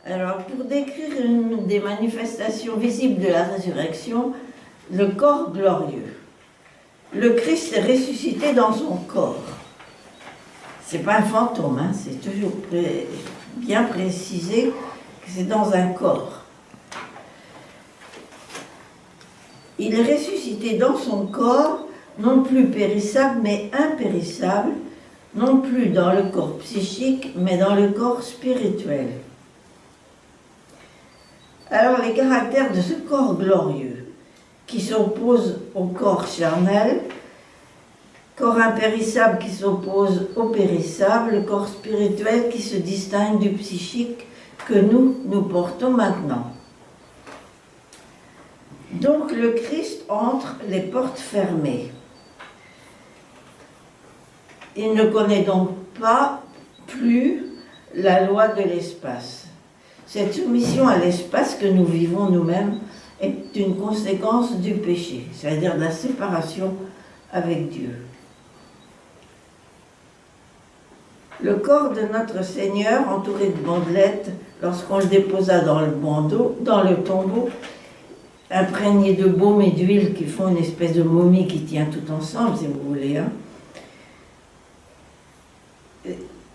Alors, pour décrire une des manifestations visibles de la résurrection, le corps glorieux. Le Christ est ressuscité dans son corps. C'est pas un fantôme, hein, c'est toujours bien précisé que c'est dans un corps. Il est ressuscité dans son corps, non plus périssable, mais impérissable, non plus dans le corps psychique, mais dans le corps spirituel. Alors, les caractères de ce corps glorieux, qui s'oppose au corps charnel, corps impérissable qui s'oppose au périssable, le corps spirituel qui se distingue du psychique que nous portons maintenant. Donc le Christ entre les portes fermées. Il ne connaît donc pas plus la loi de l'espace. Cette soumission à l'espace que nous vivons nous-mêmes est une conséquence du péché, c'est-à-dire de la séparation avec Dieu. Le corps de notre Seigneur, entouré de bandelettes, lorsqu'on le déposa dans le tombeau, imprégné de baume et d'huile qui font une espèce de momie qui tient tout ensemble, si vous voulez. Hein.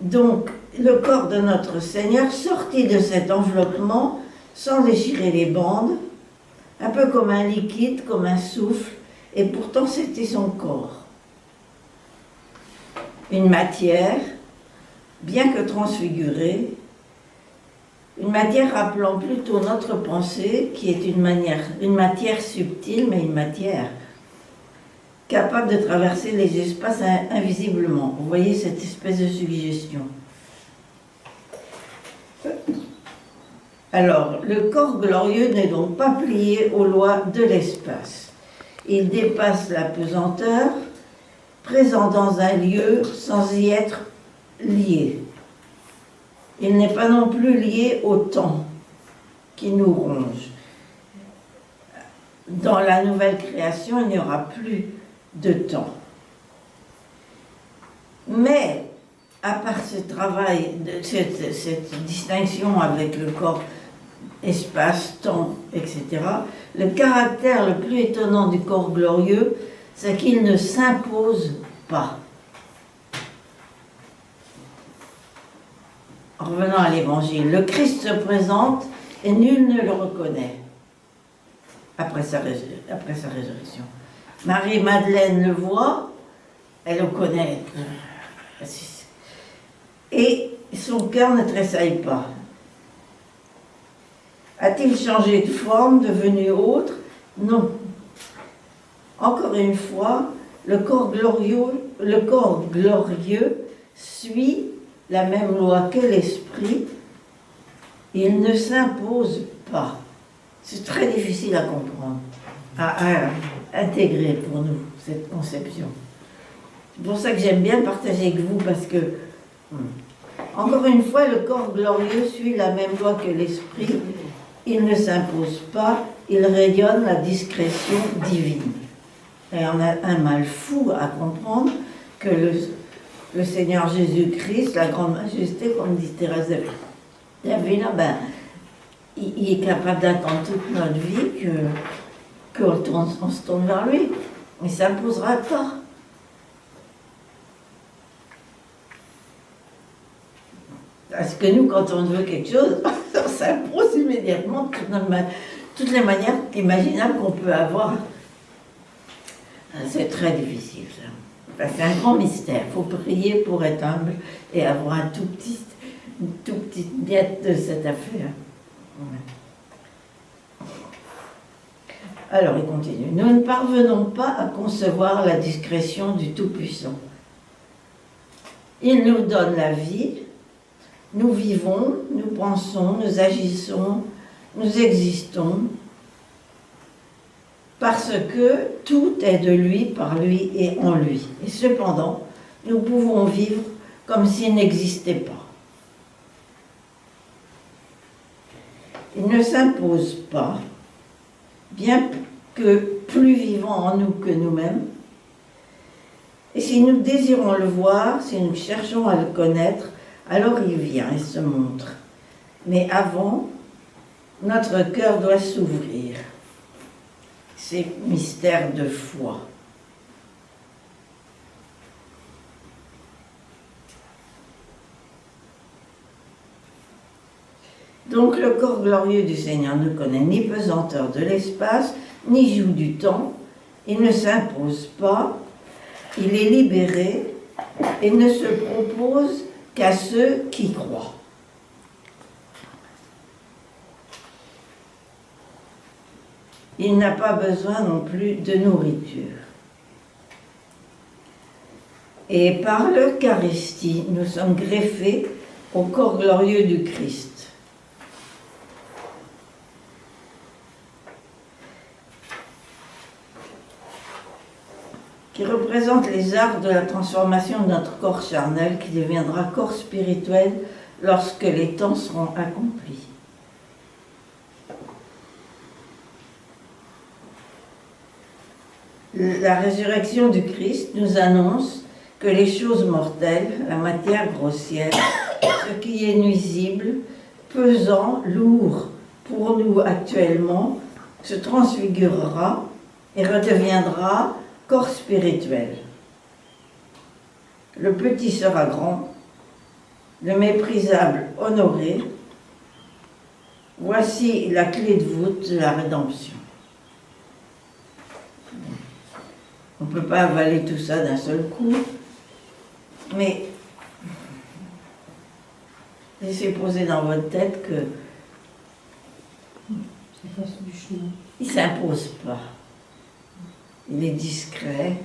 Donc, le corps de notre Seigneur sortit de cet enveloppement sans déchirer les bandes, un peu comme un liquide, comme un souffle, et pourtant c'était son corps. Une matière, bien que transfigurée, une matière rappelant plutôt notre pensée, qui est une matière subtile, mais une matière capable de traverser les espaces invisiblement. Vous voyez cette espèce de suggestion. Alors, le corps glorieux n'est donc pas plié aux lois de l'espace. Il dépasse la pesanteur, présent dans un lieu sans y être lié. Il n'est pas non plus lié au temps qui nous ronge. Dans la nouvelle création, il n'y aura plus de temps. Mais, à part ce travail, cette distinction avec le corps, espace, temps, etc., le caractère le plus étonnant du corps glorieux, c'est qu'il ne s'impose pas. En revenant à l'Évangile, le Christ se présente et nul ne le reconnaît après sa résurrection. Marie-Madeleine le voit, elle le connaît. Et son cœur ne tressaille pas. A-t-il changé de forme, devenu autre? Non. Encore une fois, le corps glorieux suit la même loi que l'esprit. Il ne s'impose pas. C'est très difficile à comprendre, à intégrer pour nous, cette conception. C'est pour ça que j'aime bien partager avec vous, parce que, encore une fois, le corps glorieux suit la même loi que l'esprit. Il ne s'impose pas, il rayonne la discrétion divine. Et on a un mal fou à comprendre que le Seigneur Jésus-Christ, la grande majesté, comme dit Thérèse d'Avila, il est capable d'attendre toute notre vie qu'on se tourne vers lui. Il ne s'imposera pas. Parce que nous, quand on veut quelque chose, on s'impose immédiatement de toutes les manières imaginables qu'on peut avoir. C'est très difficile, ça. C'est un grand mystère. Il faut prier pour être humble et avoir une toute petite miette de cette affaire. Alors, il continue. Nous ne parvenons pas à concevoir la discrétion du Tout-Puissant. Il nous donne la vie, nous vivons, nous pensons, nous agissons, nous existons, parce que tout est de lui, par lui et en lui. Et cependant, nous pouvons vivre comme s'il n'existait pas. Il ne s'impose pas, bien que plus vivant en nous que nous-mêmes. Et si nous désirons le voir, si nous cherchons à le connaître, alors il vient et se montre. Mais avant, notre cœur doit s'ouvrir. C'est mystère de foi. Donc le corps glorieux du Seigneur ne connaît ni pesanteur de l'espace, ni joug du temps. Il ne s'impose pas, il est libéré et ne se propose qu'à ceux qui croient. Il n'a pas besoin non plus de nourriture. Et par l'Eucharistie, nous sommes greffés au corps glorieux du Christ. Qui représente les arts de la transformation de notre corps charnel qui deviendra corps spirituel lorsque les temps seront accomplis. La résurrection du Christ nous annonce que les choses mortelles, la matière grossière, ce qui est nuisible, pesant, lourd pour nous actuellement, se transfigurera et redeviendra corps spirituel. Le petit sera grand, le méprisable honoré. Voici la clé de voûte de la rédemption. On ne peut pas avaler tout ça d'un seul coup, mais laissez poser dans votre tête que il ne s'impose pas. Il est discret.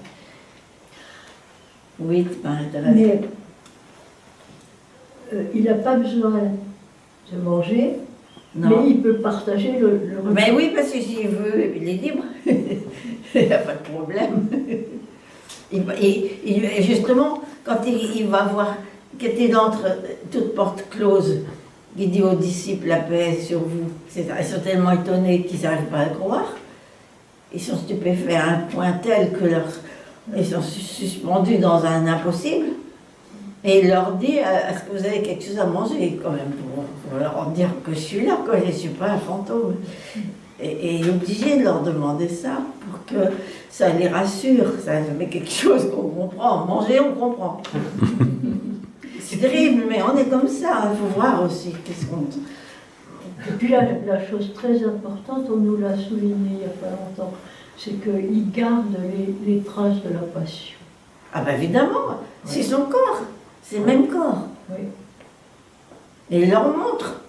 Oui, mais il n'a pas besoin de manger, non. Mais il peut partager le repas. Mais oui, parce que s'il veut, il est libre. Il n'y a pas de problème. Et justement, quand il va voir, qu'il était d'entre toute porte close, il dit aux disciples, la paix est sur vous. Ils sont tellement étonnés qu'ils n'arrivent pas à le croire. Ils sont stupéfaits à un point tel que ils sont suspendus dans un impossible. Et il leur dit, est-ce que vous avez quelque chose à manger quand même pour leur dire que je suis là, que je ne suis pas un fantôme. Et il est obligé de leur demander ça pour que ça les rassure. Ça met quelque chose qu'on comprend. Manger, on comprend. C'est terrible, mais on est comme ça. Il faut voir aussi qu'est-ce qu'on... Et puis la chose très importante, on nous l'a souligné il n'y a pas longtemps, c'est qu'il garde les traces de la passion. Ah ben évidemment, oui. C'est son corps, c'est le même corps. Oui. Et il leur montre.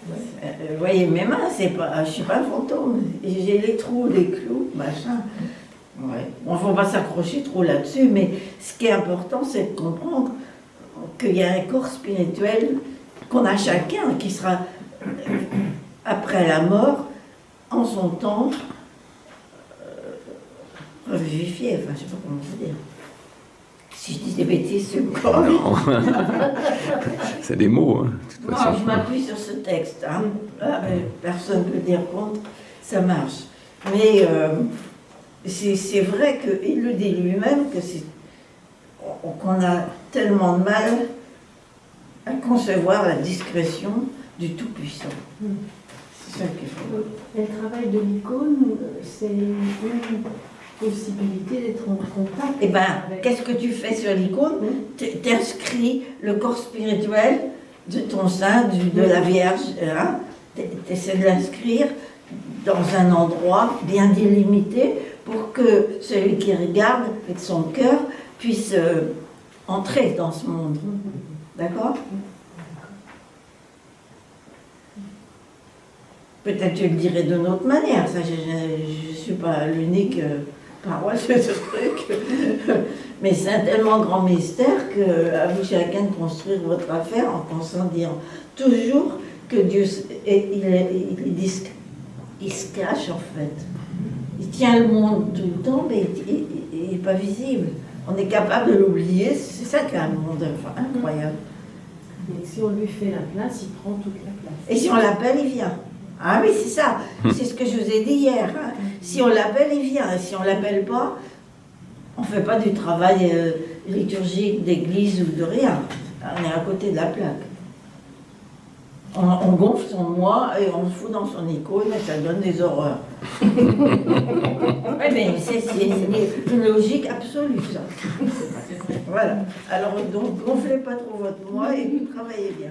Vous voyez mes mains, je ne suis pas un fantôme. J'ai les trous, les clous, machin. Ouais. Bon, il ne faut pas s'accrocher trop là-dessus, mais ce qui est important, c'est de comprendre qu'il y a un corps spirituel qu'on a chacun, qui sera, après la mort, en son temps, revivifié. Enfin, je ne sais pas comment vous dire. Si je dis des bêtises, c'est quoi? Non. C'est des mots. Hein, non, je m'appuie sur ce texte. Hein. Personne ne peut dire contre, ça marche. Mais c'est vrai qu'il le dit lui-même qu'on a tellement de mal à concevoir la discrétion du Tout-Puissant. C'est ça qu'il faut. Le travail de l'icône, c'est une possibilité d'être en contact. Eh bien, qu'est-ce que tu fais sur l'icône? T'inscris le corps spirituel de ton sein, de la Vierge. Hein? Tu essaies de l'inscrire dans un endroit bien délimité pour que celui qui regarde avec son cœur puisse entrer dans ce monde. D'accord? Peut-être tu le dirais d'une autre manière. Ça, je ne suis pas l'unique parole de ce truc. Mais c'est un tellement grand mystère qu'à vous chacun de construire votre affaire en pensant dire toujours que Dieu, il se cache en fait. Il tient le monde tout le temps, mais il n'est pas visible. On est capable de l'oublier, c'est ça qui est un monde incroyable. Et si on lui fait la place, il prend toute la place. Et si on l'appelle, il vient. Ah oui, c'est ça. C'est ce que je vous ai dit hier. Hein. Si on l'appelle, il vient. Et si on ne l'appelle pas, on ne fait pas du travail liturgique d'église ou de rien. On est à côté de la plaque. On gonfle son moi et on le fout dans son icône et ça donne des horreurs. Oui, mais c'est une logique absolue, ça. Voilà. Alors, donc, gonflez pas trop votre moi et puis travaillez bien.